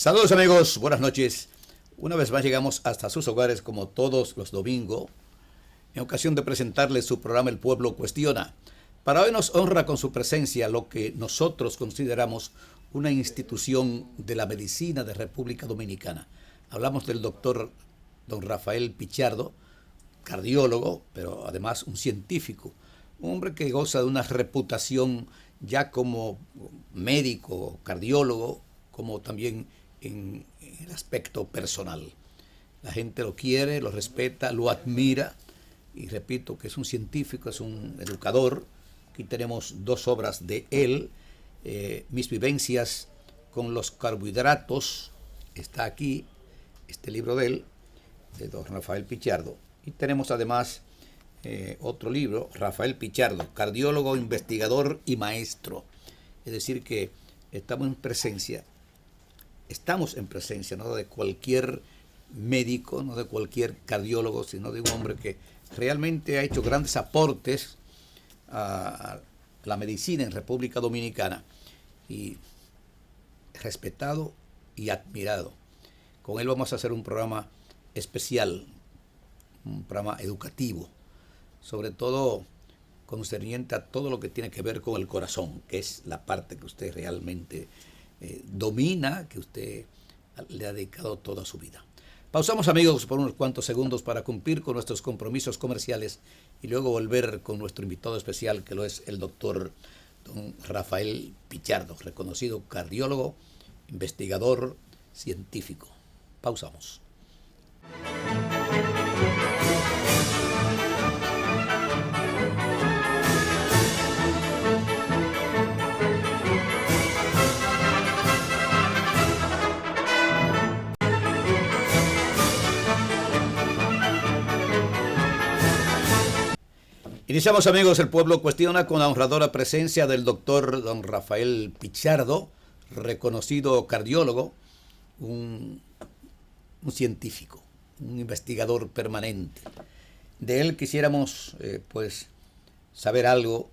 Saludos amigos, buenas noches. Una vez más llegamos hasta sus hogares como todos los domingos, en ocasión de presentarles su programa El Pueblo Cuestiona. Para hoy nos honra con su presencia lo que nosotros consideramos una institución de la medicina de República Dominicana. Hablamos del doctor don Rafael Pichardo, cardiólogo, pero además un científico, un hombre que goza de una reputación ya como médico, cardiólogo, como también en el aspecto personal. La gente lo quiere, lo respeta, lo admira, y repito que es un científico, es un educador. Aquí tenemos dos obras de él, Mis vivencias con los carbohidratos, está aquí, este libro de él, de don Rafael Pichardo. Y tenemos además otro libro, Rafael Pichardo, cardiólogo, investigador y maestro. Es decir que estamos en presencia no de cualquier médico, no de cualquier cardiólogo, sino de un hombre que realmente ha hecho grandes aportes a la medicina en República Dominicana, y respetado y admirado. Con él vamos a hacer un programa especial, un programa educativo, sobre todo concerniente a todo lo que tiene que ver con el corazón, que es la parte que usted realmente domina, que usted le ha dedicado toda su vida. Pausamos amigos por unos cuantos segundos para cumplir con nuestros compromisos comerciales y luego volver con nuestro invitado especial, que lo es el doctor don Rafael Pichardo, reconocido cardiólogo, investigador, científico. Pausamos. Iniciamos amigos El Pueblo Cuestiona con la honradora presencia del doctor don Rafael Pichardo, reconocido cardiólogo, un científico, un investigador permanente. De él quisiéramos pues saber algo,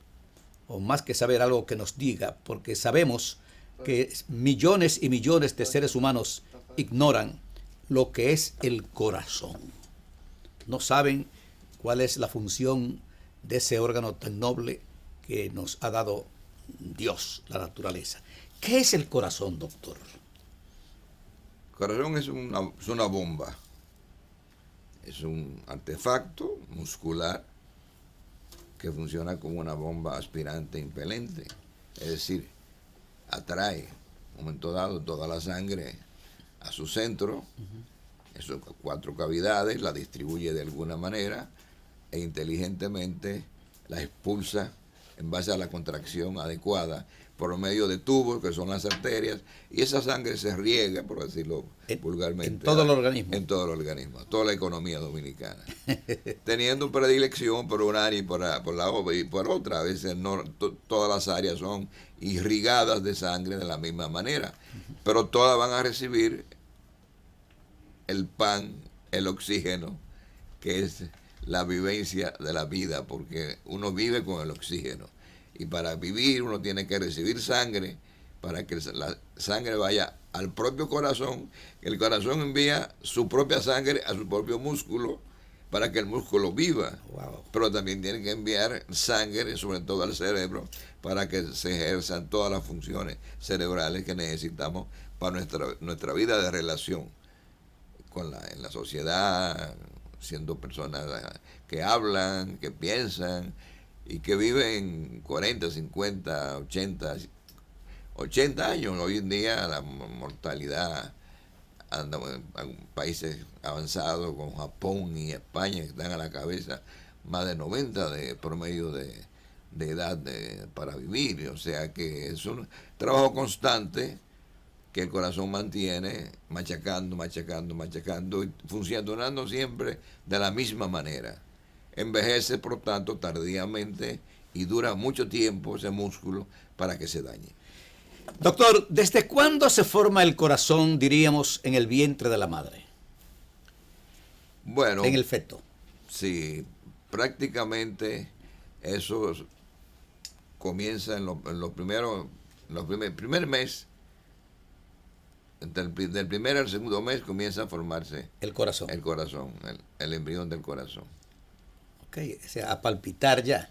o más que saber algo, que nos diga, porque sabemos que millones y millones de seres humanos ignoran lo que es el corazón. No saben cuál es la función de ese órgano tan noble que nos ha dado Dios, la naturaleza. ¿Qué es el corazón, doctor? El corazón es una bomba, es un artefacto muscular que funciona como una bomba aspirante impelente, es decir, atrae en un momento dado toda la sangre a su centro, esos 4 cavidades, la distribuye de alguna manera e inteligentemente la expulsa en base a la contracción adecuada por medio de tubos que son las arterias, y esa sangre se riega, por decirlo vulgarmente, en todo el organismo. En todo el organismo, toda la economía dominicana. Teniendo predilección por un área y por la otra, y por otra. A veces no todas las áreas son irrigadas de sangre de la misma manera, pero todas van a recibir el pan, el oxígeno, que es la vivencia de la vida, porque uno vive con el oxígeno, y para vivir uno tiene que recibir sangre para que la sangre vaya al propio corazón. El corazón envía su propia sangre a su propio músculo para que el músculo viva. Wow. Pero también tiene que enviar sangre, sobre todo al cerebro, para que se ejerzan todas las funciones cerebrales que necesitamos para nuestra vida de relación en la sociedad, siendo personas que hablan, que piensan y que viven 40, 50, 80 años. Hoy en día la mortalidad anda en países avanzados como Japón y España, que están a la cabeza, más de 90 de promedio de edad para vivir. O sea que es un trabajo constante que el corazón mantiene machacando y funcionando siempre de la misma manera. Envejece, por tanto, tardíamente, y dura mucho tiempo ese músculo para que se dañe. Doctor, ¿desde cuándo se forma el corazón, diríamos, en el vientre de la madre? Bueno, en el feto. Sí, prácticamente eso comienza en los primeros, primer mes del primer al segundo mes comienza a formarse El corazón. el embrión del corazón. Ok, o sea, a palpitar ya.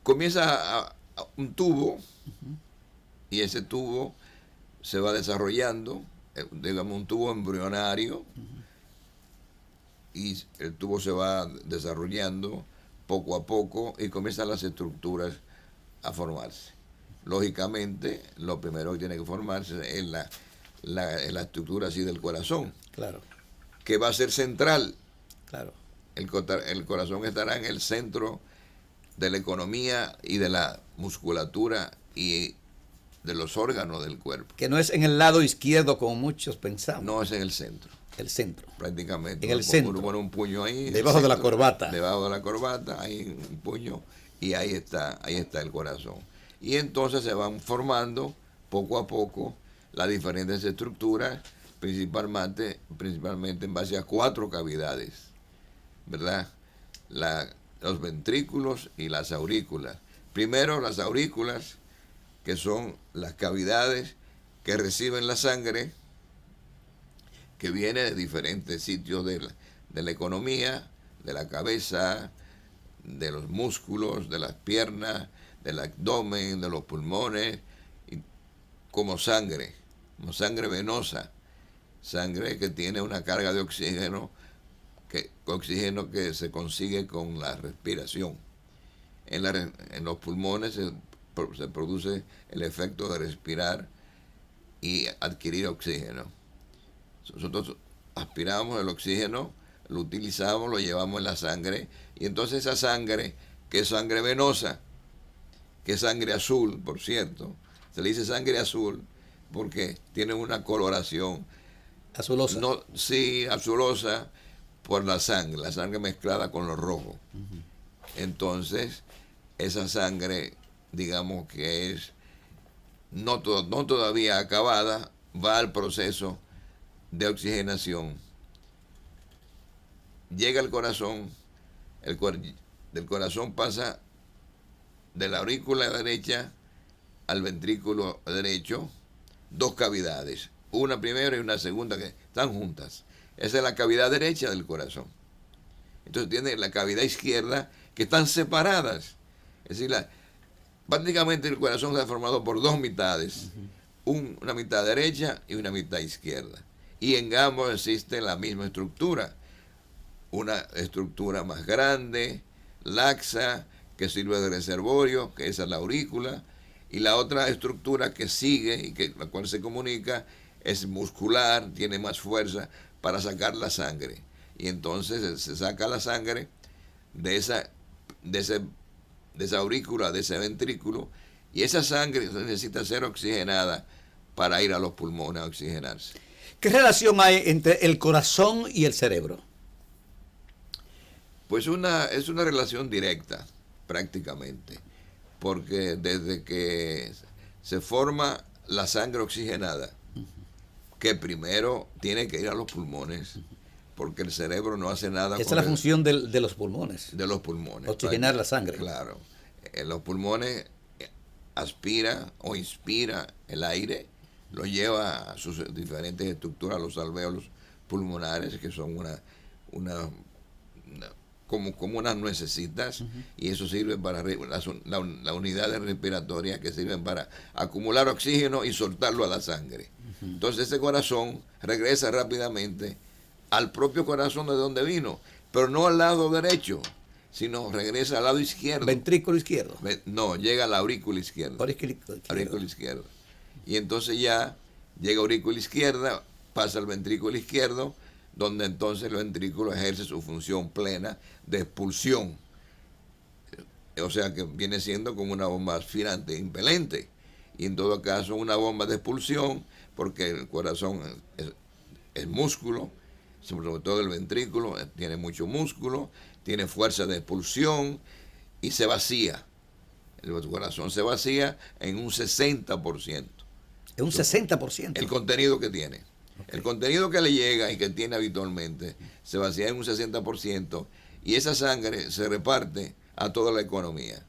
Comienza un tubo, y ese tubo se va desarrollando, digamos un tubo embrionario, y el tubo se va desarrollando poco a poco y comienzan las estructuras a formarse. Lógicamente, lo primero que tiene que formarse es la estructura así del corazón, Claro, que va a ser central. claro. El corazón estará en el centro de la economía y de la musculatura y de los órganos del cuerpo. Que no es en el lado izquierdo como muchos pensamos. No es en el centro, El centro. prácticamente. En el centro. Uno pone un puño ahí. Debajo de la corbata. Debajo de la corbata hay un puño y ahí está el corazón. Y entonces se van formando poco a poco las diferentes estructuras, principalmente en base a 4 cavidades, ¿verdad? Los ventrículos y las aurículas. Primero las aurículas, que son las cavidades que reciben la sangre, que viene de diferentes sitios de la economía, de la cabeza, de los músculos, de las piernas, del abdomen, de los pulmones, y como sangre venosa, sangre que tiene una carga de oxígeno que se consigue con la respiración. En los pulmones se produce el efecto de respirar y adquirir oxígeno. Nosotros aspiramos el oxígeno, lo utilizamos, lo llevamos en la sangre, y entonces esa sangre, que es sangre venosa, que es sangre azul, por cierto, se le dice sangre azul porque tiene una coloración Azulosa. no, sí, azulosa, por la sangre mezclada con lo rojo. Entonces, esa sangre, digamos que es no todavía acabada, va al proceso de oxigenación. Llega al corazón, del corazón pasa de la aurícula derecha al ventrículo derecho, 2 cavidades, una primera y una segunda que están juntas. Esa es la cavidad derecha del corazón. Entonces tiene la cavidad izquierda, que están separadas. Es decir, prácticamente el corazón está formado por 2 mitades, una mitad derecha y una mitad izquierda. Y en ambos existe la misma estructura, una estructura más grande, laxa, que sirve de reservorio, que esa es la aurícula, y la otra estructura que sigue y la cual se comunica es muscular, tiene más fuerza para sacar la sangre. Y entonces se saca la sangre de esa aurícula, de ese ventrículo, y esa sangre necesita ser oxigenada para ir a los pulmones a oxigenarse. ¿Qué relación hay entre el corazón y el cerebro? Pues es una relación directa, prácticamente, porque desde que se forma la sangre oxigenada, que primero tiene que ir a los pulmones, porque el cerebro no hace nada. Esa es la función de los pulmones. De los pulmones. Oxigenar la sangre. Claro. Los pulmones aspira o inspira el aire, lo lleva a sus diferentes estructuras, los alvéolos pulmonares, que son como unas nuecesitas, y eso sirve para la unidad respiratoria, que sirven para acumular oxígeno y soltarlo a la sangre. Entonces ese corazón regresa rápidamente al propio corazón de donde vino, pero no al lado derecho, sino regresa al lado izquierdo. Ventrículo izquierdo. No, llega a la aurícula izquierda. Aurícula izquierda. Y entonces ya llega a aurícula izquierda, pasa al ventrículo izquierdo, donde entonces el ventrículo ejerce su función plena de expulsión. O sea que viene siendo como una bomba aspirante impelente. Y en todo caso una bomba de expulsión, porque el corazón es músculo, sobre todo el ventrículo, tiene mucho músculo, tiene fuerza de expulsión y se vacía. El corazón se vacía en un 60%. En un 60%. El contenido que tiene. Okay. El contenido que le llega y que tiene habitualmente se vacía en un 60%, y esa sangre se reparte a toda la economía.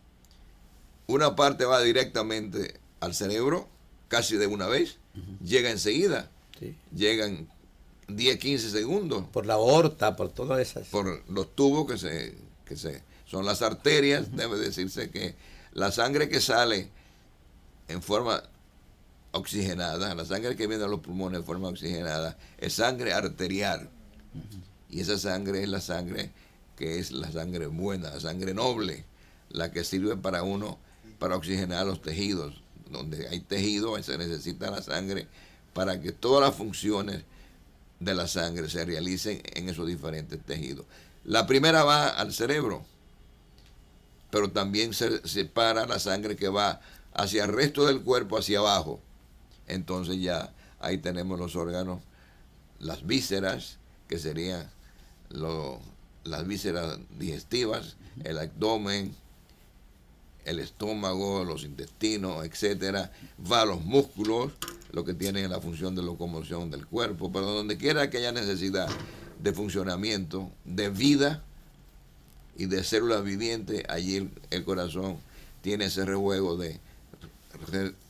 Una parte va directamente al cerebro, casi de una vez, llega enseguida. Sí. llegan 10, 15 segundos. Por la aorta, por todas esas. Por los tubos son las arterias. Debe decirse que la sangre que sale en forma oxigenada, la sangre que viene a los pulmones en forma oxigenada, es sangre arterial. Y esa sangre es la sangre que es la sangre buena, la sangre noble, la que sirve para oxigenar los tejidos. Donde hay tejido, se necesita la sangre para que todas las funciones de la sangre se realicen en esos diferentes tejidos. La primera va al cerebro, pero también se separa la sangre que va hacia el resto del cuerpo, hacia abajo. Entonces ya ahí tenemos los órganos, las vísceras, que serían las vísceras digestivas, el abdomen, el estómago, los intestinos, etcétera. Va a los músculos, lo que tienen la función de locomoción del cuerpo, pero donde quiera que haya necesidad de funcionamiento, de vida y de células vivientes, allí el corazón tiene ese rejuego de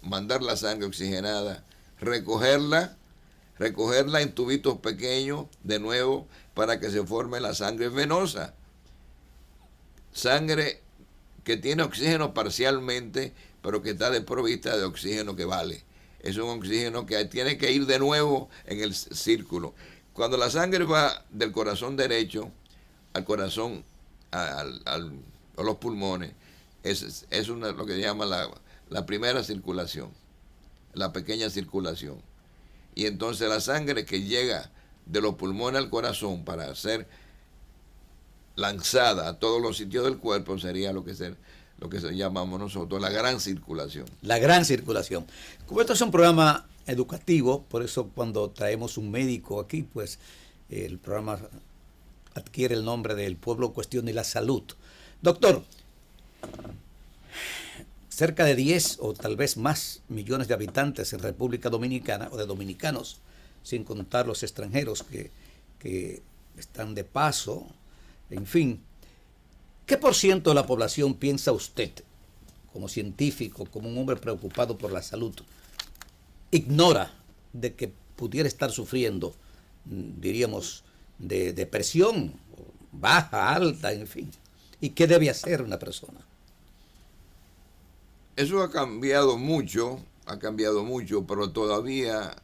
mandar la sangre oxigenada, recogerla en tubitos pequeños de nuevo para que se forme la sangre venosa. Sangre que tiene oxígeno parcialmente, pero que está desprovista de oxígeno que vale. Es un oxígeno que tiene que ir de nuevo en el círculo. Cuando la sangre va del corazón derecho al corazón, a los pulmones, es lo que se llama la primera circulación, la pequeña circulación. Y entonces la sangre que llega de los pulmones al corazón para ser lanzada a todos los sitios del cuerpo sería lo que se llamamos nosotros la gran circulación. La gran circulación. Como esto es un programa educativo, por eso cuando traemos un médico aquí, pues el programa adquiere el nombre del Pueblo Cuestiona y la Salud. Doctor, cerca de 10 o tal vez más millones de habitantes en República Dominicana, o de dominicanos, sin contar los extranjeros que están de paso, en fin. ¿Qué por ciento de la población piensa usted, como científico, como un hombre preocupado por la salud, ignora de que pudiera estar sufriendo, diríamos, de depresión, baja, alta, en fin? ¿Y qué debe hacer una persona? Eso ha cambiado mucho, pero todavía,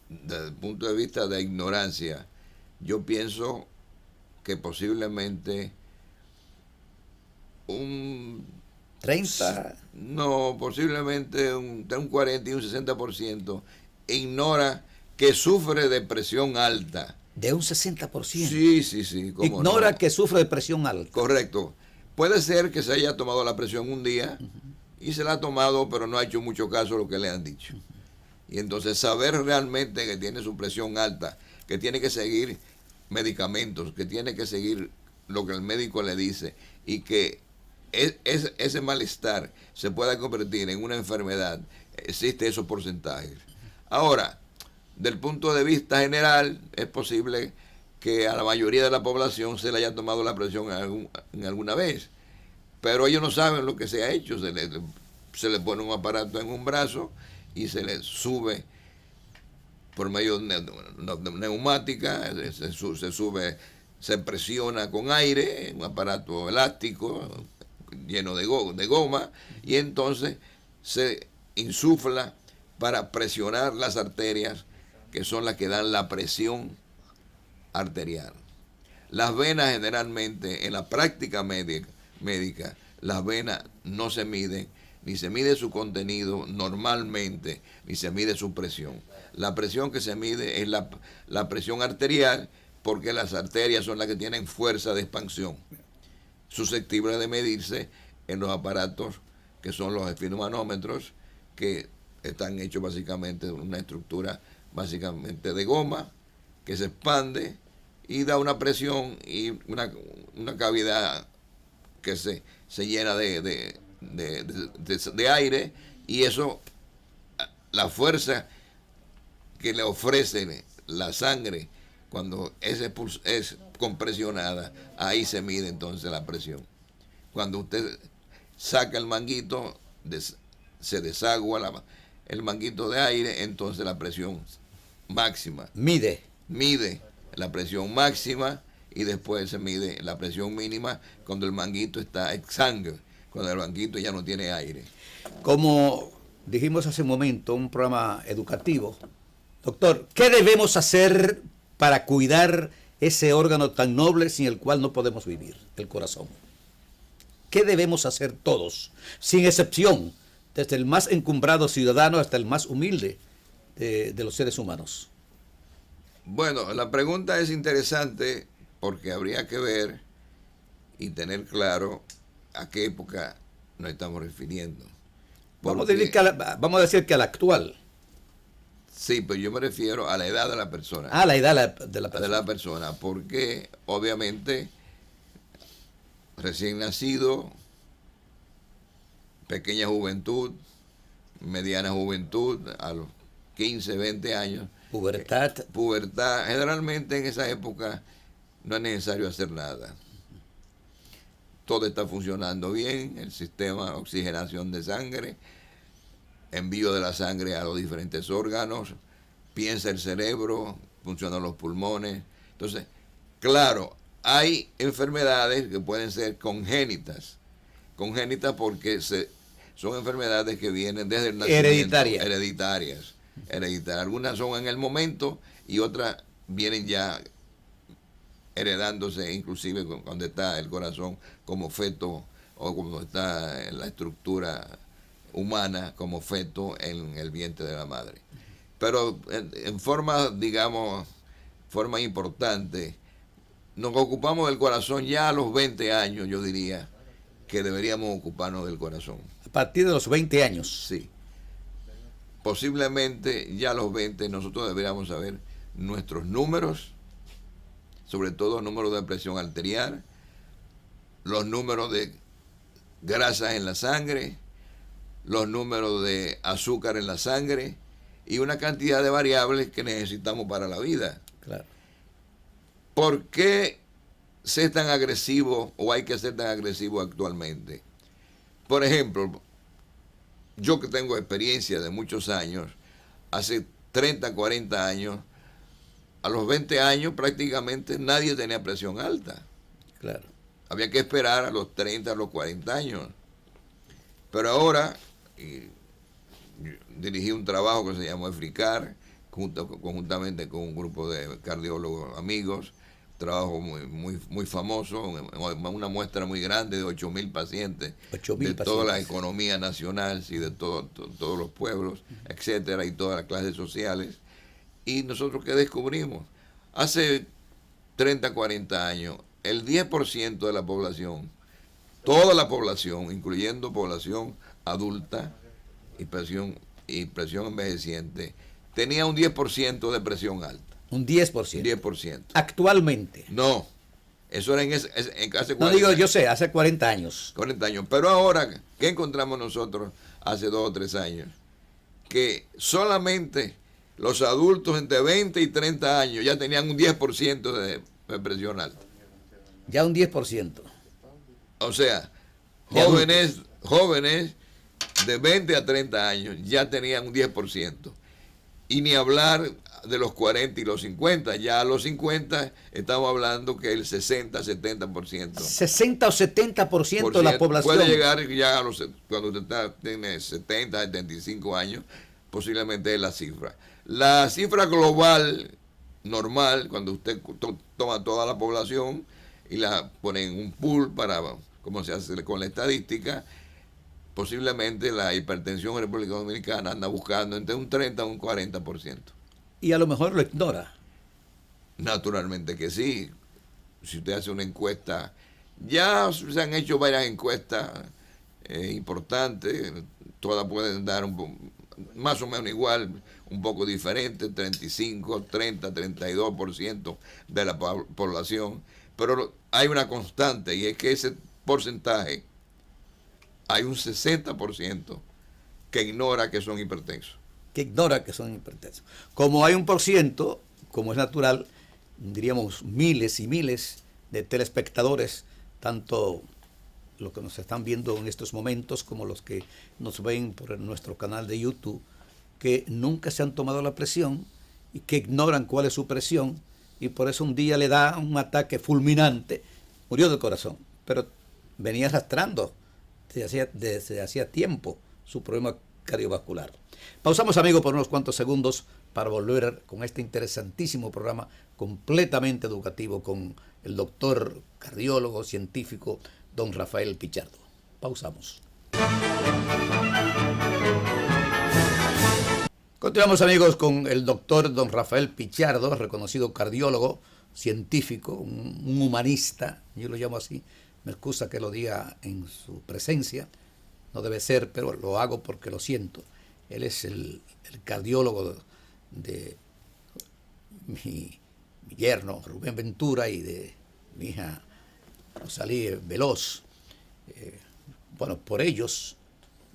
desde el punto de vista de ignorancia, yo pienso que posiblemente un 30. No, posiblemente un 40 y un 60% ignora que sufre de presión alta. De un 60%. Sí. Ignora no. que sufre de presión alta. Correcto. Puede ser que se haya tomado la presión un día y se la ha tomado, pero no ha hecho mucho caso a lo que le han dicho. Y entonces saber realmente que tiene su presión alta, que tiene que seguir medicamentos, que tiene que seguir lo que el médico le dice y que ese malestar se pueda convertir en una enfermedad, existe esos porcentajes. Ahora, del punto de vista general, es posible que a la mayoría de la población se le haya tomado la presión en alguna vez, pero ellos no saben lo que se ha hecho. Se le pone un aparato en un brazo y se le sube por medio de neumática, se sube, se presiona con aire, un aparato elástico lleno de goma, y entonces se insufla para presionar las arterias, que son las que dan la presión arterial. Las venas generalmente, en la práctica médica, las venas no se miden, ni se mide su contenido normalmente, ni se mide su presión. La presión que se mide es la presión arterial, porque las arterias son las que tienen fuerza de expansión, susceptible de medirse en los aparatos que son los esfigmomanómetros, que están hechos básicamente de una estructura básicamente de goma que se expande y da una presión y una cavidad que se llena de aire, y eso, la fuerza que le ofrece la sangre cuando es compresionada, ahí se mide entonces la presión. Cuando usted saca el manguito, se desagua el manguito de aire, entonces la presión máxima. Mide La presión máxima y después se mide la presión mínima cuando el manguito está exsangue, cuando el manguito ya no tiene aire. Como dijimos hace un momento, un programa educativo. Doctor, ¿qué debemos hacer para cuidar ese órgano tan noble sin el cual no podemos vivir, el corazón? ¿Qué debemos hacer todos, sin excepción, desde el más encumbrado ciudadano hasta el más humilde de los seres humanos? Bueno, la pregunta es interesante porque habría que ver y tener claro a qué época nos estamos refiriendo. Vamos a decir que a la actual. Sí, pero yo me refiero a la edad de la persona. Ah, la edad de la persona. De la persona, porque obviamente recién nacido, pequeña juventud, mediana juventud, a los 15, 20 años. Pubertad. Generalmente en esa época no es necesario hacer nada. Todo está funcionando bien, el sistema, oxigenación de sangre, envío de la sangre a los diferentes órganos, piensa el cerebro, funcionan los pulmones. Entonces, claro, hay enfermedades que pueden ser congénitas porque son enfermedades que vienen desde el nacimiento. Hereditarias. Algunas son en el momento y otras vienen ya heredándose, inclusive cuando está el corazón como feto o cuando está en la estructura humana como feto en el vientre de la madre. Pero en forma, digamos, forma importante, nos ocupamos del corazón ya a los 20 años, yo diría, que deberíamos ocuparnos del corazón. A partir de los 20 años. Sí. Posiblemente ya a los 20 nosotros deberíamos saber nuestros números, sobre todo números de presión arterial, los números de grasas en la sangre, los números de azúcar en la sangre y una cantidad de variables que necesitamos para la vida. Claro. ¿Por qué ser tan agresivo o hay que ser tan agresivo actualmente? Por ejemplo, yo que tengo experiencia de muchos años, hace 30, 40 años, a los 20 años prácticamente nadie tenía presión alta. Claro. Había que esperar a los 30, a los 40 años. Pero ahora dirigí un trabajo que se llamó EFRICAR, conjuntamente con un grupo de cardiólogos amigos, trabajo muy famoso, una muestra muy grande de 8.000 pacientes, de toda la economía nacional, sí, de todos los pueblos, etcétera, y todas las clases sociales. Y nosotros, ¿qué descubrimos? Hace 30, 40 años, el 10% de la población, toda la población, incluyendo población adulta y presión envejeciente, tenía un 10% de presión alta. Un 10%. 10%. Actualmente. No, eso era en hace 40 No digo, yo sé, hace 40 años. 40 años. Pero ahora, ¿qué encontramos nosotros hace 2 o 3 años? Que solamente los adultos entre 20 y 30 años ya tenían un 10% de presión alta. Ya un 10%. O sea, jóvenes de 20 a 30 años ya tenían un 10%. Y ni hablar de los 40 y los 50. Ya a los 50 estamos hablando que el 60, 70%. 60 o 70% de la población. Puede llegar ya cuando usted tiene 70, 75 años, posiblemente es la cifra. La cifra global normal, cuando usted toma toda la población y la pone en un pool para, como se hace con la estadística, posiblemente la hipertensión en República Dominicana anda buscando entre un 30 a un 40%. Y a lo mejor lo ignora. Naturalmente que sí. Si usted hace una encuesta, ya se han hecho varias encuestas importantes, todas pueden dar más o menos igual, un poco diferente, 35, 30, 32% de la población, pero hay una constante y es que ese porcentaje, hay un 60% que ignora que son hipertensos. Como hay un por ciento, como es natural, diríamos miles y miles de telespectadores, tanto los que nos están viendo en estos momentos como los que nos ven por nuestro canal de YouTube, que nunca se han tomado la presión y que ignoran cuál es su presión, y por eso un día le da un ataque fulminante, murió del corazón, pero venía arrastrando desde hacía tiempo su problema cardiovascular. Pausamos, amigos, por unos cuantos segundos para volver con este interesantísimo programa completamente educativo con el doctor cardiólogo científico don Rafael Pichardo. Pausamos. Continuamos, amigos, con el doctor don Rafael Pichardo, reconocido cardiólogo científico, un humanista, yo lo llamo así, me excusa que lo diga en su presencia, no debe ser, pero lo hago porque lo siento. Él es el cardiólogo de mi yerno Rubén Ventura y de mi hija Rosalía Veloz. Bueno, por ellos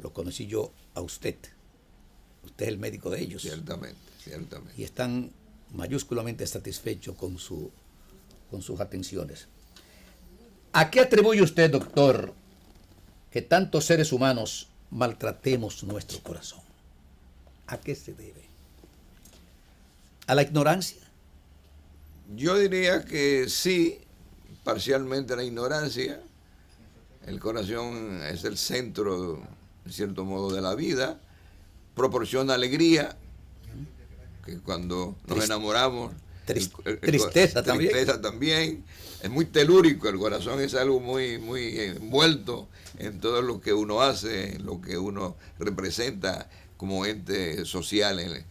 lo conocí yo a usted. Usted es el médico de ellos. Ciertamente, ciertamente. Y están mayúsculamente satisfechos con sus atenciones. ¿A qué atribuye usted, doctor, que tantos seres humanos maltratemos nuestro corazón? ¿A qué se debe? ¿A la ignorancia? Yo diría que sí, parcialmente a la ignorancia. El corazón es el centro, en cierto modo, de la vida. Proporciona alegría, que cuando nos enamoramos... Tristeza también. Tristeza también. Es muy telúrico, el corazón es algo muy, muy envuelto en todo lo que uno hace, en lo que uno representa como ente social en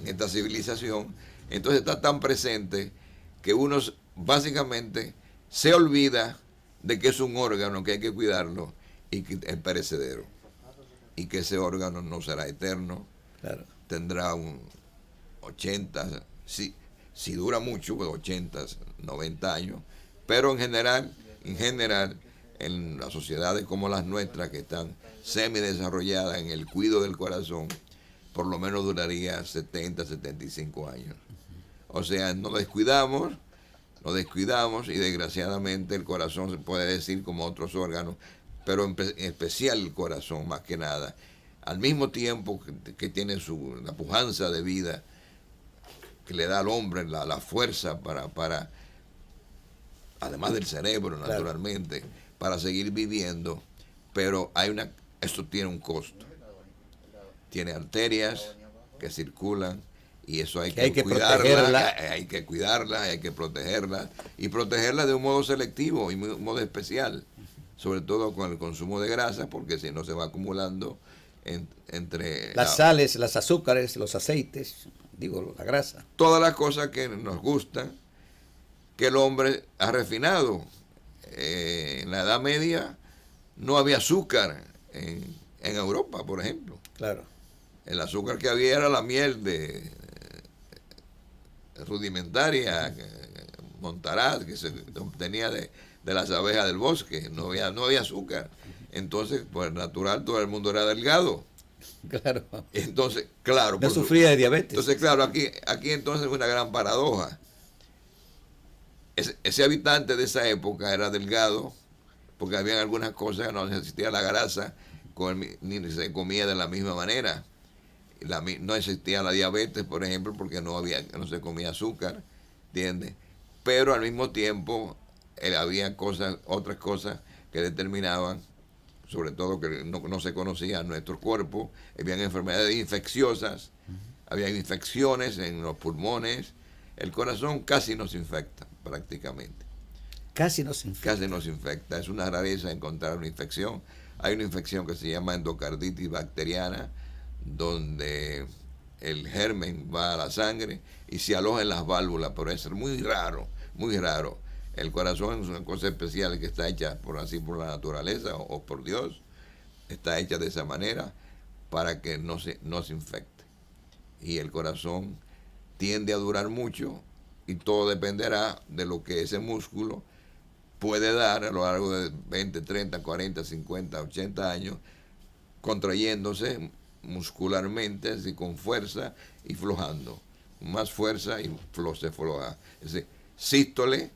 esta civilización. Entonces está tan presente que uno básicamente se olvida de que es un órgano que hay que cuidarlo y que es perecedero. Y que ese órgano no será eterno. Claro. Tendrá un 80, si dura mucho, pues 80, 90 años. Pero en general, en las sociedades como las nuestras, que están semidesarrolladas en el cuidado del corazón, por lo menos duraría 70, 75 años. O sea, nos descuidamos y desgraciadamente el corazón, se puede decir como otros órganos, pero en especial el corazón más que nada, al mismo tiempo que tiene la pujanza de vida que le da al hombre la fuerza para además del cerebro, naturalmente, claro, para seguir viviendo, pero esto tiene un costo. Tiene arterias que circulan y eso hay que cuidarla, hay que cuidarla, hay que protegerla y protegerla de un modo selectivo y un modo especial, sobre todo con el consumo de grasas, porque si no se va acumulando entre las sales, los azúcares, los aceites, la grasa. Todas las cosas que nos gustan, que el hombre ha refinado. En la Edad Media no había azúcar en Europa, por ejemplo. Claro. El azúcar que había era la miel rudimentaria, montaraz, que se obtenía de las abejas del bosque. No había azúcar. Entonces, pues natural, todo el mundo era delgado. Claro. Entonces, claro. No sufría de diabetes. Entonces, claro, aquí entonces es una gran paradoja. Ese habitante de esa época era delgado, porque había algunas cosas que no existía la grasa, ni se comía de la misma manera. No existía la diabetes, por ejemplo, porque no se comía azúcar, ¿entiendes? Pero al mismo tiempo había otras cosas que determinaban, sobre todo que no se conocía en nuestro cuerpo, habían enfermedades infecciosas, había infecciones en los pulmones, el corazón casi no se infecta prácticamente. Casi no se infecta. Es una rareza encontrar una infección. Hay una infección que se llama endocarditis bacteriana, donde el germen va a la sangre y se aloja en las válvulas, pero es muy raro, muy raro. El corazón es una cosa especial que está hecha por la naturaleza o por Dios. Está hecha de esa manera para que no se infecte. Y el corazón tiende a durar mucho y todo dependerá de lo que ese músculo puede dar a lo largo de 20, 30, 40, 50, 80 años, contrayéndose muscularmente, así con fuerza y flojando. Más fuerza y se floja. Es decir, sístole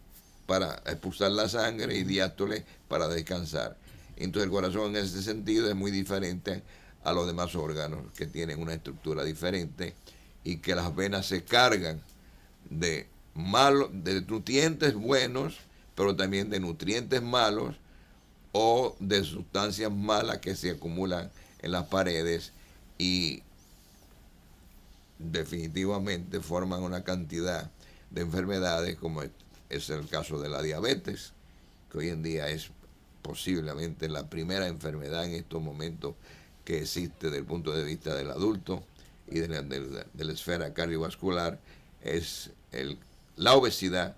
para expulsar la sangre y diástole para descansar. Entonces el corazón en ese sentido es muy diferente a los demás órganos que tienen una estructura diferente y que las venas se cargan de de nutrientes buenos, pero también de nutrientes malos o de sustancias malas que se acumulan en las paredes y definitivamente forman una cantidad de enfermedades, como es el caso de la diabetes, que hoy en día es posiblemente la primera enfermedad en estos momentos que existe desde el punto de vista del adulto y de la esfera cardiovascular. Es la obesidad,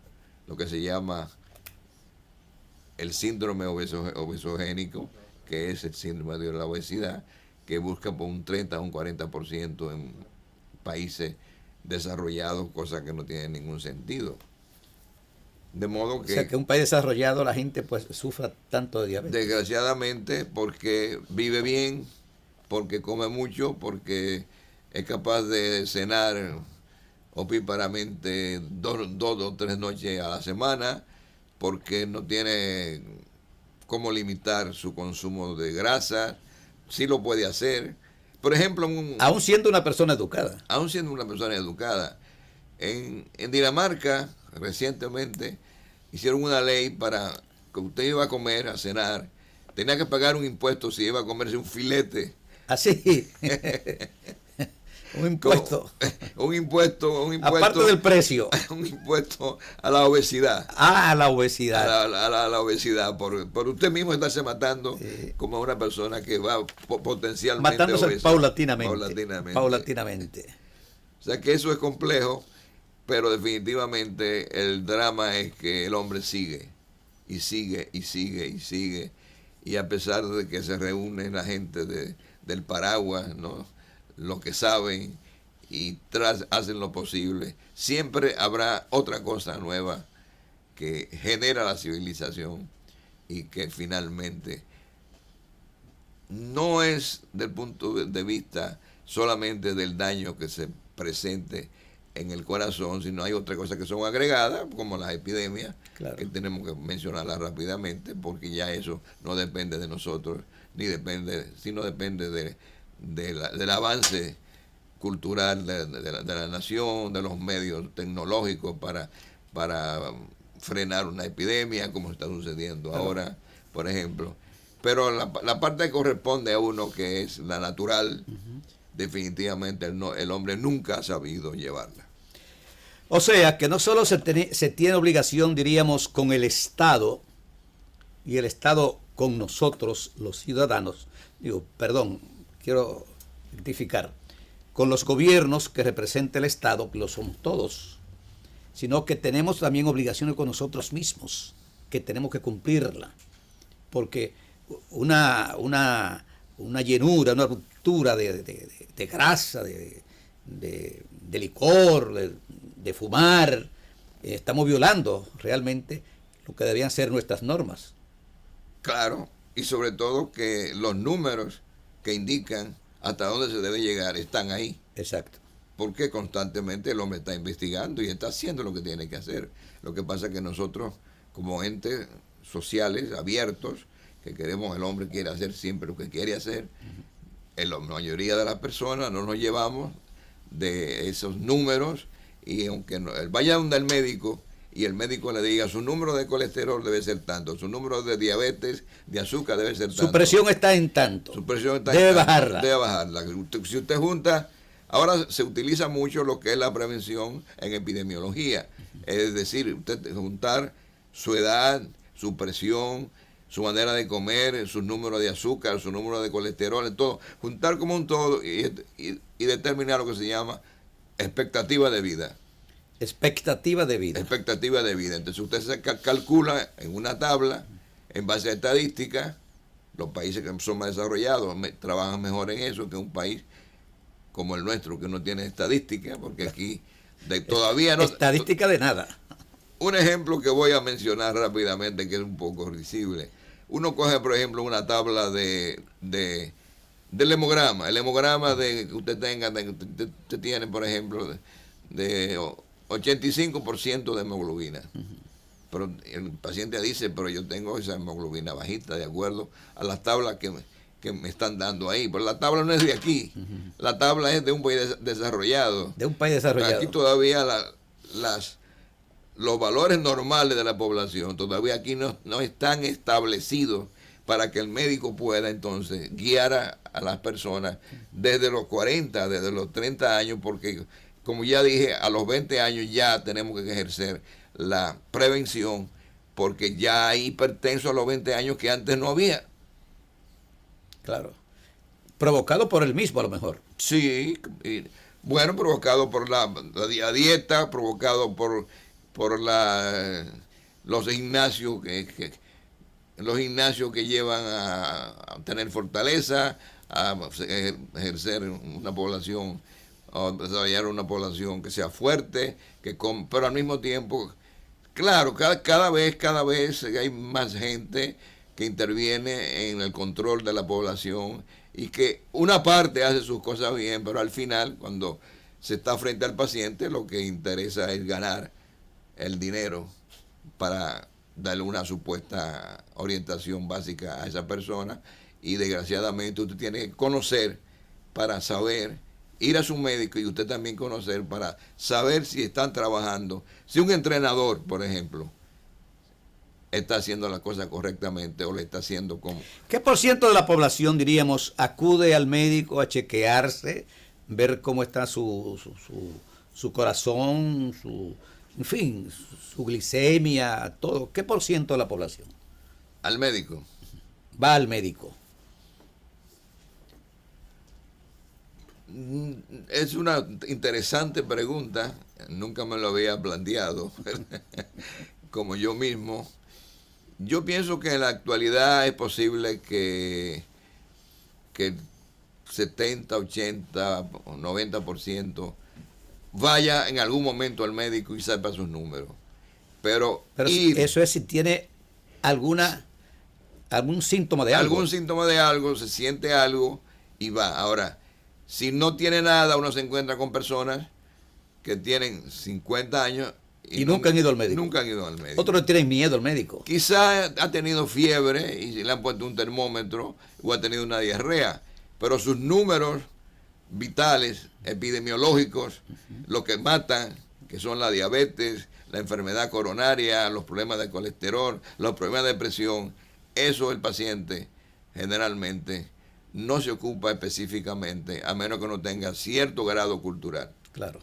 lo que se llama el síndrome obesogénico, que es el síndrome de la obesidad, que busca por un 30 a un 40% en países desarrollados, cosa que no tiene ningún sentido. De modo que... O sea, que un país desarrollado la gente pues sufra tanto de diabetes. Desgraciadamente, porque vive bien, porque come mucho, porque es capaz de cenar opíparamente dos o tres noches a la semana, porque no tiene cómo limitar su consumo de grasa. Sí lo puede hacer. Por ejemplo, aún siendo una persona educada. Aún siendo una persona educada. En Dinamarca, recientemente, hicieron una ley para que usted iba a comer, a cenar, tenía que pagar un impuesto si iba a comerse un filete. Así. Un impuesto. Un impuesto. Aparte del precio. Un impuesto a la obesidad. A la obesidad. A la obesidad. Por usted mismo estarse matando como una persona que va potencialmente matándose obesa. Paulatinamente. O sea que eso es complejo, pero definitivamente el drama es que el hombre sigue. Y sigue, y sigue, y sigue. Y a pesar de que se reúnen la gente del paraguas, ¿no?, lo que saben y hacen lo posible, siempre habrá otra cosa nueva que genera la civilización y que finalmente no es del punto de vista solamente del daño que se presente en el corazón, sino hay otras cosas que son agregadas, como las epidemias, claro, que tenemos que mencionarlas rápidamente, porque ya eso no depende de nosotros, sino depende del avance cultural de la nación, de los medios tecnológicos para frenar una epidemia, como está sucediendo ahora, por ejemplo. Pero la parte que corresponde a uno, que es la natural, definitivamente el hombre nunca ha sabido llevarla. O sea, que no solo se tiene obligación, diríamos, con el Estado, y el Estado con nosotros, los ciudadanos, quiero rectificar, con los gobiernos que representa el Estado, que lo somos todos, sino que tenemos también obligaciones con nosotros mismos, que tenemos que cumplirla, porque una llenura, una ruptura de grasa, de licor, de fumar, estamos violando realmente lo que deberían ser nuestras normas. Claro, y sobre todo que los números que indican hasta dónde se debe llegar están ahí. Exacto. Porque constantemente el hombre está investigando y está haciendo lo que tiene que hacer. Lo que pasa es que nosotros, como entes sociales abiertos, que queremos, el hombre quiere hacer siempre lo que quiere hacer, la mayoría de las personas no nos llevamos de esos números, y aunque él vaya donde el médico y el médico le diga su número de colesterol debe ser tanto, su número de diabetes, de azúcar debe ser tanto. Su presión está en tanto. Su presión está debe en tanto. bajarla. Debe bajarla. Si usted junta, ahora se utiliza mucho lo que es la prevención en epidemiología. Es decir, usted juntar su edad, su presión, su manera de comer, su número de azúcar, su número de colesterol, todo, juntar como un todo y determinar lo que se llama expectativa de vida. Expectativa de vida. Expectativa de vida. Entonces usted se calcula en una tabla, en base a estadísticas. Los países que son más desarrollados trabajan mejor en eso que un país como el nuestro, que no tiene estadísticas, porque aquí todavía no... Estadística de nada. Un ejemplo que voy a mencionar rápidamente, que es un poco risible. Uno coge, por ejemplo, una tabla del hemograma. El hemograma que usted tenga, usted tiene, por ejemplo, de 85% de hemoglobina. Pero el paciente dice, pero yo tengo esa hemoglobina bajita, de acuerdo a las tablas que me están dando ahí. Pero la tabla no es de aquí. La tabla es de un país desarrollado. De un país desarrollado. Aquí todavía los valores normales de la población todavía aquí no están establecidos para que el médico pueda entonces guiar a las personas desde los 40, desde los 30 años, porque como ya dije, a los 20 años ya tenemos que ejercer la prevención, porque ya hay hipertenso a los 20 años que antes no había. Claro. Provocado por él mismo, a lo mejor. Sí, bueno, provocado por la dieta, provocado por los gimnasios que llevan a tener fortaleza, a ejercer una población, a desarrollar una población que sea fuerte, pero al mismo tiempo, claro, cada vez hay más gente que interviene en el control de la población y que una parte hace sus cosas bien, pero al final, cuando se está frente al paciente, lo que interesa es ganar el dinero para darle una supuesta orientación básica a esa persona, y desgraciadamente usted tiene que conocer para saber, ir a su médico y usted también conocer para saber si están trabajando, si un entrenador, por ejemplo, está haciendo las cosas correctamente o le está haciendo como... ¿Qué por ciento de la población, diríamos, acude al médico a chequearse, ver cómo está su corazón, en fin, su glicemia, todo? ¿Qué por ciento de la población al médico? Va al médico. Es una interesante pregunta, nunca me lo había planteado, como yo mismo. Yo pienso que en la actualidad es posible que 70, 80 o 90% vaya en algún momento al médico y sepa sus números. Pero eso es si tiene algún síntoma de algo. Algún síntoma de algo, se siente algo y va. Ahora, si no tiene nada, uno se encuentra con personas que tienen 50 años y nunca han ido al médico. Nunca han ido al médico. Otros tienen miedo al médico. Quizá ha tenido fiebre y le han puesto un termómetro o ha tenido una diarrea, pero sus números vitales, epidemiológicos, lo que matan, que son la diabetes, la enfermedad coronaria, los problemas de colesterol, los problemas de presión, eso el paciente generalmente no se ocupa específicamente, a menos que no tenga cierto grado cultural. Claro.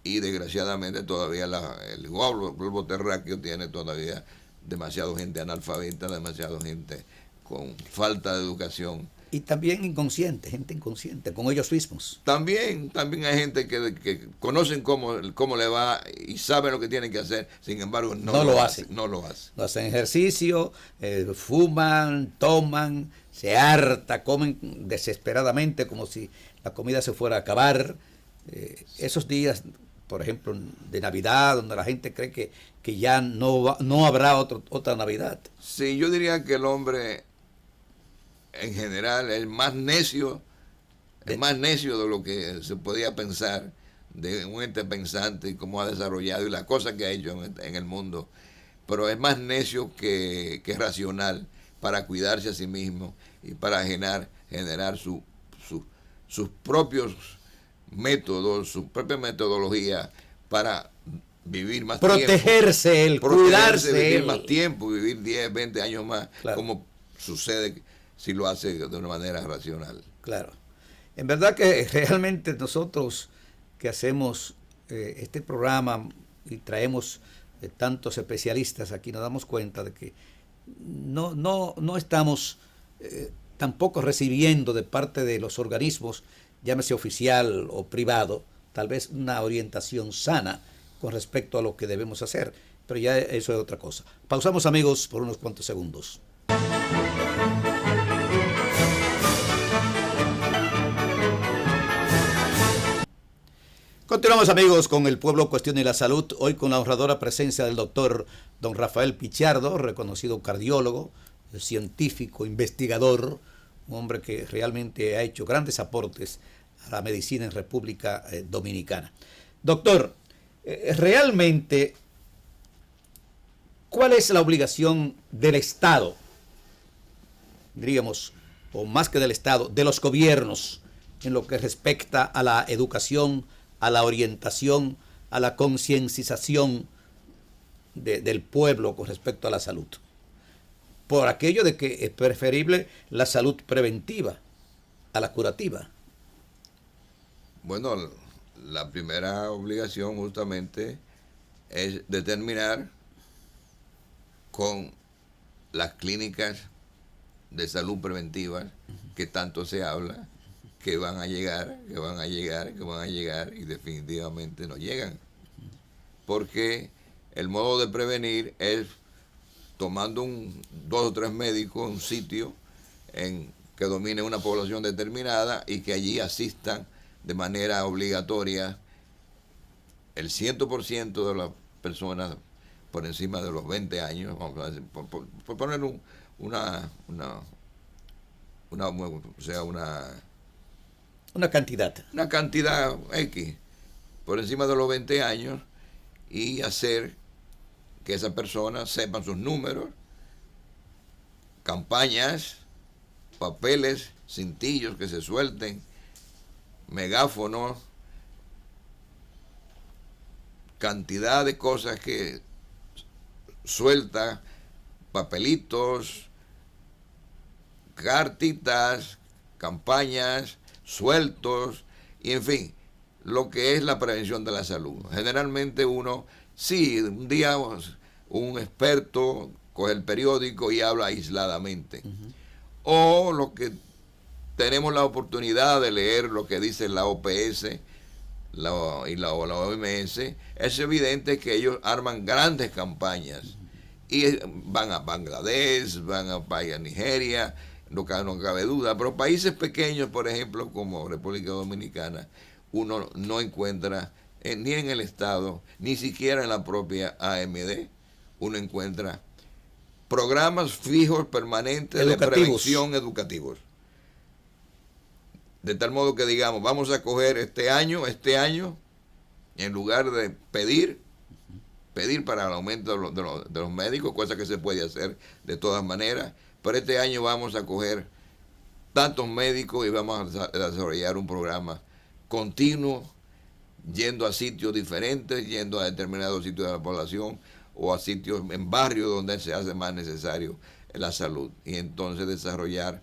Y desgraciadamente todavía el globo terráqueo tiene todavía demasiada gente analfabeta, demasiada gente con falta de educación. Y también inconsciente, gente inconsciente, con ellos mismos. También hay gente que conocen cómo le va y saben lo que tienen que hacer, sin embargo no lo hacen. No hacen ejercicio, fuman, toman, se harta, comen desesperadamente como si la comida se fuera a acabar. Esos días, por ejemplo, de Navidad, donde la gente cree que ya no habrá otra Navidad. Sí, yo diría que el hombre en general es más necio de lo que se podía pensar, de un ente pensante y cómo ha desarrollado y las cosas que ha hecho en el mundo, pero es más necio que racional para cuidarse a sí mismo y para generar sus propios métodos, su propia metodología para vivir más protegerse, tiempo. Cuidarse. Vivir más tiempo, vivir 10, 20 años más, claro, como sucede si lo hace de una manera racional. Claro. En verdad que realmente nosotros que hacemos este programa y traemos tantos especialistas aquí, nos damos cuenta de que no estamos tampoco recibiendo de parte de los organismos, llámese oficial o privado, tal vez una orientación sana con respecto a lo que debemos hacer, pero ya eso es otra cosa. Pausamos, amigos, por unos cuantos segundos. Continuamos, amigos, con El Pueblo Cuestiona y la Salud, hoy con la honradora presencia del doctor don Rafael Pichardo, reconocido cardiólogo, científico, investigador, un hombre que realmente ha hecho grandes aportes a la medicina en República Dominicana. Doctor, realmente, ¿cuál es la obligación del Estado, diríamos, o más que del Estado, de los gobiernos, en lo que respecta a la educación, a la orientación, a la concienciación del pueblo con respecto a la salud? Por aquello de que es preferible la salud preventiva a la curativa. Bueno, la primera obligación justamente es determinar con las clínicas de salud preventiva que tanto se habla, que van a llegar, que van a llegar, que van a llegar y definitivamente no llegan. Porque el modo de prevenir es tomando dos o tres médicos en un sitio que domine una población determinada y que allí asistan de manera obligatoria el 100% de las personas por encima de los 20 años, vamos a decir, por poner una cantidad. Una cantidad X por encima de los 20 años y hacer que esas personas sepan sus números, campañas, papeles, cintillos que se suelten, megáfonos, cantidad de cosas que suelta, papelitos, cartitas, campañas, sueltos, y en fin, lo que es la prevención de la salud. Generalmente uno, sí, un día un experto coge el periódico y habla aisladamente. O lo que tenemos la oportunidad de leer lo que dice la OPS y la OMS, es evidente que ellos arman grandes campañas y van a Bangladesh, van a Nigeria, no cabe duda, pero países pequeños, por ejemplo, como República Dominicana, uno no encuentra ni en el Estado, ni siquiera en la propia AMD, uno encuentra programas fijos, permanentes de prevención educativos. De tal modo que digamos, vamos a coger este año, en lugar de pedir para el aumento de los médicos, cosa que se puede hacer de todas maneras, pero este año vamos a coger tantos médicos y vamos a desarrollar un programa continuo, yendo a sitios diferentes, yendo a determinados sitios de la población o a sitios en barrios donde se hace más necesario la salud. Y entonces desarrollar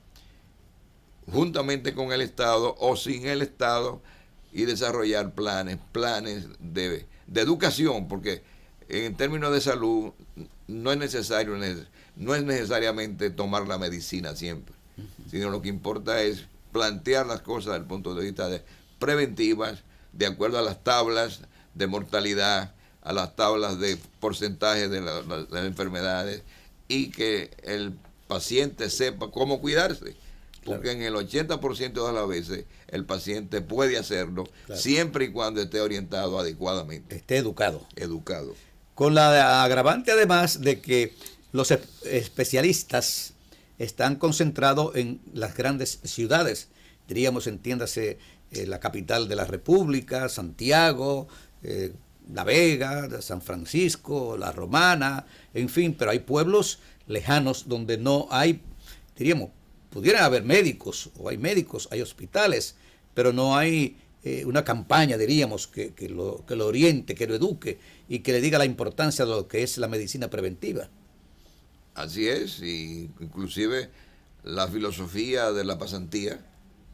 juntamente con el Estado o sin el Estado y desarrollar planes de educación, porque en términos de salud no es necesariamente tomar la medicina siempre, sino lo que importa es plantear las cosas desde el punto de vista preventivas, de acuerdo a las tablas de mortalidad, a las tablas de porcentaje de las enfermedades, y que el paciente sepa cómo cuidarse. Porque en el 80% de las veces el paciente puede hacerlo, siempre y cuando esté orientado adecuadamente. Esté educado. Con la agravante además de que los especialistas están concentrados en las grandes ciudades. Diríamos, entiéndase, la capital de la República, Santiago, La Vega, San Francisco, La Romana, en fin, pero hay pueblos lejanos donde no hay, diríamos, pudieran haber médicos, o hay médicos, hay hospitales, pero no hay una campaña, diríamos, que lo oriente, que lo eduque y que le diga la importancia de lo que es la medicina preventiva. Así es, y inclusive la filosofía de la pasantía.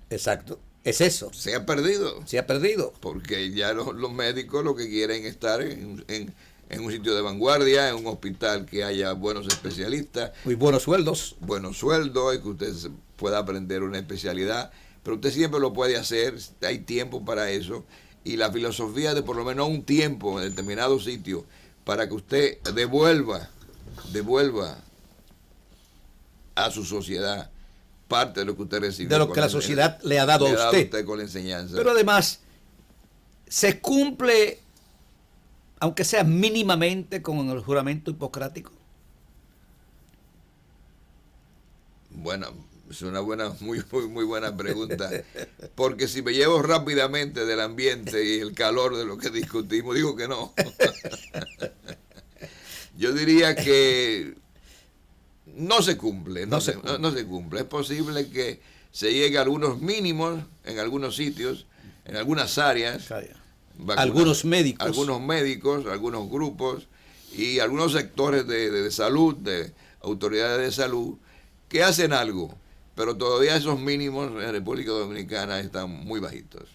Exacto, es eso. Se ha perdido. Porque ya los médicos lo que quieren es estar en un sitio de vanguardia, en un hospital que haya buenos especialistas. Muy buenos sueldos. Buenos sueldos, y que usted pueda aprender una especialidad. Pero usted siempre lo puede hacer, hay tiempo para eso. Y la filosofía de por lo menos un tiempo en determinado sitio para que usted devuelva a su sociedad parte de lo que usted recibe. De lo que la sociedad le ha dado a usted con la enseñanza. Pero además, se cumple, aunque sea mínimamente, con el juramento hipocrático. Bueno, es una muy buena pregunta. Porque si me llevo rápidamente del ambiente y el calor de lo que discutimos, digo que no. Yo diría que no se cumple, No se cumple. no se cumple. Es posible que se llegue a algunos mínimos en algunos sitios, en algunas áreas. Algunos médicos. Algunos médicos, algunos grupos y algunos sectores de salud, de autoridades de salud, que hacen algo, pero todavía esos mínimos en República Dominicana están muy bajitos.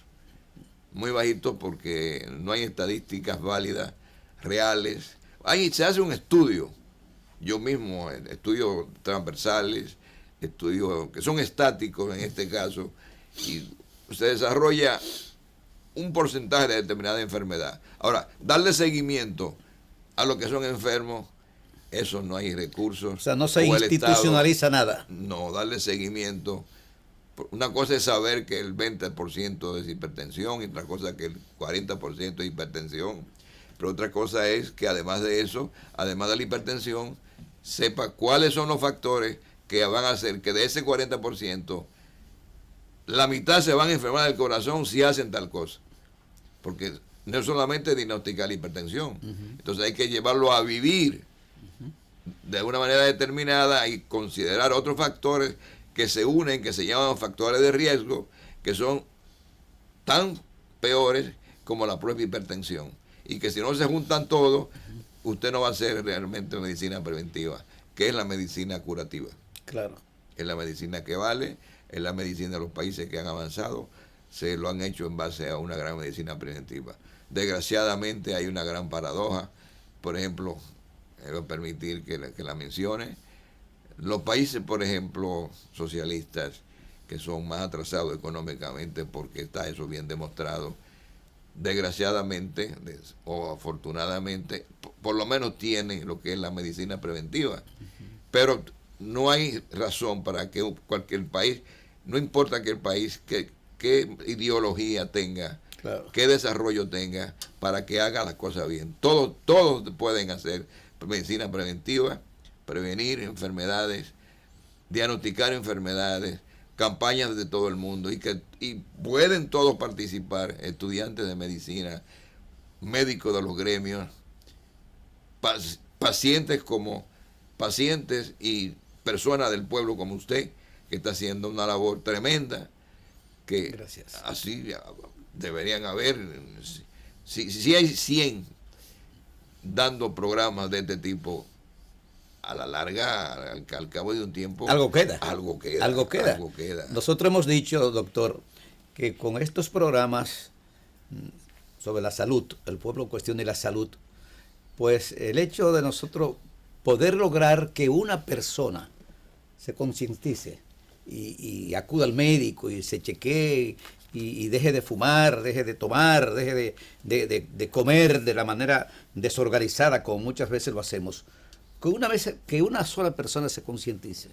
Muy bajitos porque no hay estadísticas válidas, reales. Se hace un estudio, yo mismo, estudios transversales, estudios que son estáticos en este caso, y se desarrolla un porcentaje de determinada enfermedad. Ahora, darle seguimiento a los que son enfermos, eso no hay recursos. O sea, no se institucionaliza nada. No, darle seguimiento. Una cosa es saber que el 20% es hipertensión y otra cosa que el 40% es hipertensión. Pero otra cosa es que además de eso, además de la hipertensión, sepa cuáles son los factores que van a hacer que de ese 40%, la mitad se van a enfermar del corazón si hacen tal cosa. Porque no es solamente diagnosticar la hipertensión. Entonces hay que llevarlo a vivir de una manera determinada y considerar otros factores que se unen, que se llaman factores de riesgo, que son tan peores como la propia hipertensión. Y que si no se juntan todos, usted no va a hacer realmente medicina preventiva, que es la medicina curativa. Claro. Es la medicina que vale, es la medicina de los países que han avanzado, se lo han hecho en base a una gran medicina preventiva. Desgraciadamente hay una gran paradoja, por ejemplo, voy a permitir que la mencione. Los países, por ejemplo, socialistas, que son más atrasados económicamente, porque está eso bien demostrado, desgraciadamente o afortunadamente, por lo menos tienen lo que es la medicina preventiva. Pero no hay razón para que cualquier país, no importa que el país, qué ideología tenga, claro, qué desarrollo tenga, para que haga las cosas bien. Todos pueden hacer medicina preventiva, prevenir enfermedades, diagnosticar enfermedades, campañas de todo el mundo, y pueden todos participar, estudiantes de medicina, médicos de los gremios, pacientes y personas del pueblo como usted, que está haciendo una labor tremenda, que gracias, así deberían haber, si hay 100 dando programas de este tipo, a la larga, al cabo de un tiempo, algo queda. Algo queda. Algo queda. Algo queda. Nosotros hemos dicho, doctor, que con estos programas sobre la salud, el pueblo cuestiona la salud, pues el hecho de nosotros poder lograr que una persona se concientice y acuda al médico y se chequee y deje de fumar, deje de tomar, deje de comer de la manera desorganizada como muchas veces lo hacemos. Que una sola persona se concientice,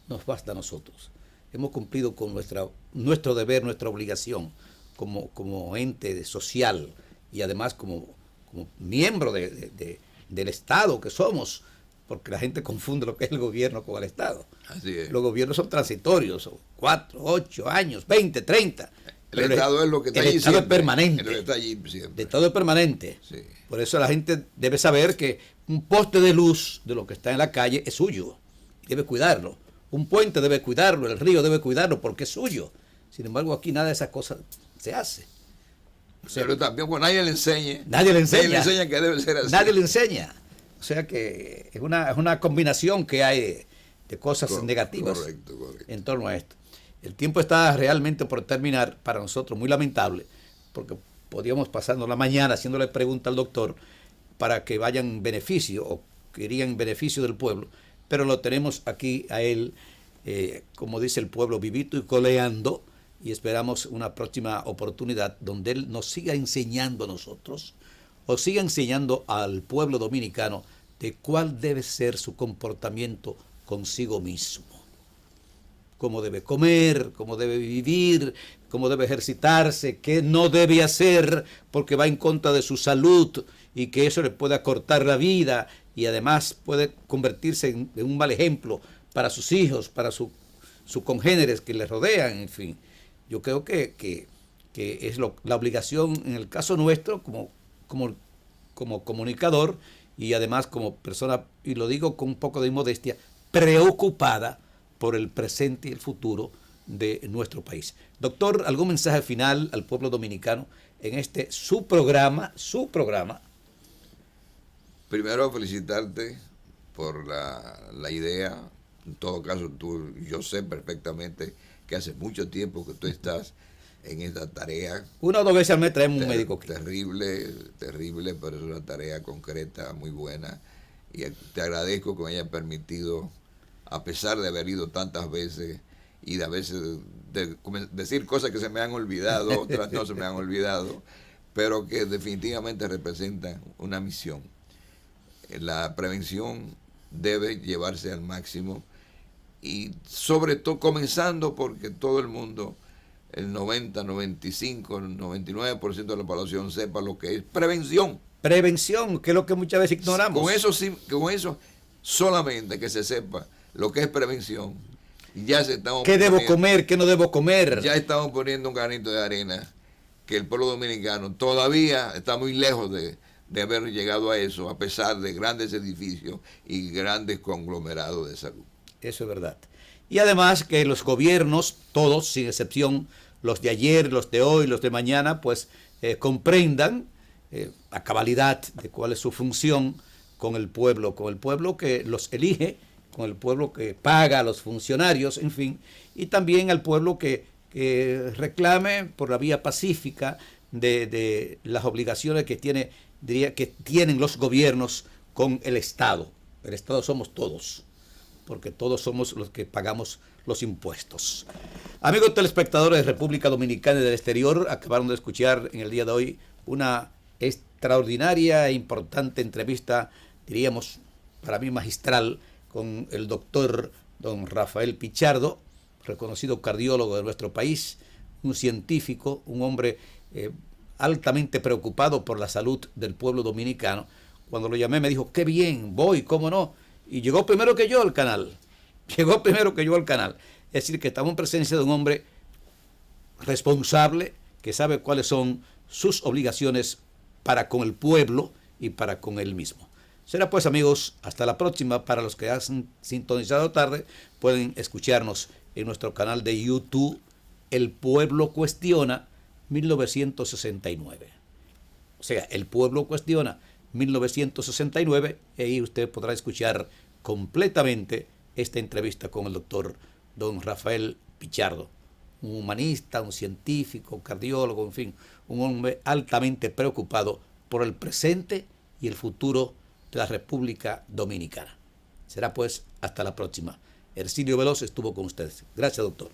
nos basta a nosotros. Hemos cumplido con nuestro deber, nuestra obligación como ente social y además como miembro del Estado que somos, porque la gente confunde lo que es el gobierno con el Estado. Así es. Los gobiernos son transitorios, son 4, 8 años, 20, 30. El Estado es lo que está allí siempre. El Estado es permanente. El está allí siempre. El Estado es permanente. Sí. Por eso la gente debe saber que un poste de luz de lo que está en la calle es suyo. Debe cuidarlo. Un puente debe cuidarlo, el río debe cuidarlo porque es suyo. Sin embargo, aquí nada de esas cosas se hace. O sea, pero también cuando nadie le enseñe. Nadie le enseña. Nadie le enseña que debe ser así. Nadie le enseña. O sea que es una combinación que hay de cosas negativas correcto. en torno a esto. El tiempo está realmente por terminar, para nosotros muy lamentable, porque podríamos pasarnos la mañana haciéndole preguntas al doctor para que vayan en beneficio o que irían en beneficio del pueblo, pero lo tenemos aquí a él, como dice el pueblo, vivito y coleando, y esperamos una próxima oportunidad donde él nos siga enseñando a nosotros o siga enseñando al pueblo dominicano de cuál debe ser su comportamiento consigo mismo. Cómo debe comer, cómo debe vivir, cómo debe ejercitarse, qué no debe hacer porque va en contra de su salud y que eso le puede acortar la vida y además puede convertirse en un mal ejemplo para sus hijos, para sus congéneres que le rodean, en fin. Yo creo que es la obligación en el caso nuestro como comunicador y además como persona, y lo digo con un poco de inmodestia, preocupada por el presente y el futuro de nuestro país. Doctor, ¿algún mensaje final al pueblo dominicano en este su programa? Primero, felicitarte por la idea. En todo caso, yo sé perfectamente que hace mucho tiempo que tú estás en esta tarea. Una o dos veces al mes traemos un médico aquí. Terrible, pero es una tarea concreta, muy buena. Y te agradezco que me hayas permitido, a pesar de haber ido tantas veces y de a veces decir cosas que se me han olvidado, otras no se me han olvidado, pero que definitivamente representan una misión. La prevención debe llevarse al máximo y sobre todo comenzando porque todo el mundo, el 90, 95, el 99% de la población sepa lo que es prevención. Prevención, que es lo que muchas veces ignoramos. Con eso solamente que se sepa lo que es prevención, ya se estamos ¿Qué debo comer? ¿Qué no debo comer? Ya estamos poniendo un granito de arena que el pueblo dominicano todavía está muy lejos de haber llegado a eso, a pesar de grandes edificios y grandes conglomerados de salud. Eso es verdad. Y además que los gobiernos, todos, sin excepción, los de ayer, los de hoy, los de mañana, pues comprendan a cabalidad de cuál es su función con el pueblo que los elige, con el pueblo que paga a los funcionarios, en fin, y también al pueblo que reclame por la vía pacífica de las obligaciones que tienen los gobiernos con el Estado. El Estado somos todos, porque todos somos los que pagamos los impuestos. Amigos telespectadores de República Dominicana y del exterior, acabaron de escuchar en el día de hoy una extraordinaria e importante entrevista, diríamos, para mí magistral, con el doctor don Rafael Pichardo, reconocido cardiólogo de nuestro país, un científico, un hombre altamente preocupado por la salud del pueblo dominicano. Cuando lo llamé me dijo, qué bien, voy, cómo no. Y llegó primero que yo al canal. Es decir, que estamos en presencia de un hombre responsable que sabe cuáles son sus obligaciones para con el pueblo y para con él mismo. Será pues, amigos, hasta la próxima. Para los que han sintonizado tarde, pueden escucharnos en nuestro canal de YouTube, El Pueblo Cuestiona 1969. O sea, El Pueblo Cuestiona 1969, y ahí usted podrá escuchar completamente esta entrevista con el doctor don Rafael Pichardo, un humanista, un científico, cardiólogo, en fin, un hombre altamente preocupado por el presente y el futuro de la República Dominicana. Será pues hasta la próxima. Hercilio Veloz estuvo con ustedes. Gracias, doctor.